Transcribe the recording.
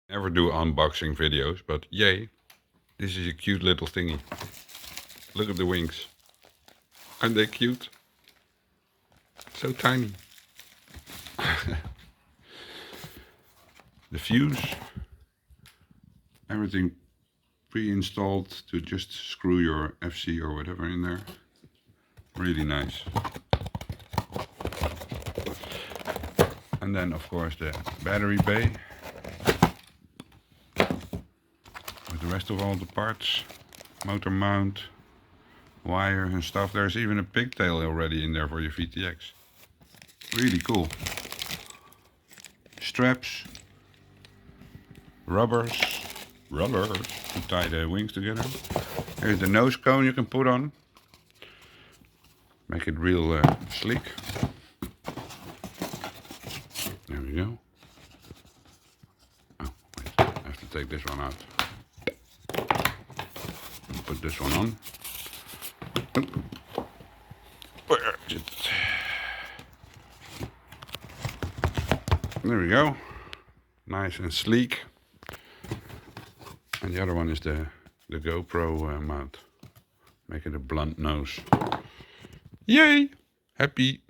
Never do unboxing videos, but yay, this is a cute little thingy. Look at the wings. Aren't they cute? So tiny. The fuse, everything pre-installed to just screw your FC or whatever in there. Really nice. And then of course the battery bay with the rest of all the parts, motor mount, wire and stuff. There's even a pigtail already in there for your VTX. Really cool. Straps, rubbers to tie the wings together. Here's the nose cone you can put on. Make it real sleek. There we go. Oh, wait, I have to take this one out. Put this one on. Where is it? There we go. Nice and sleek. And the other one is the GoPro mount. Make it a blunt nose. Yay! Happy!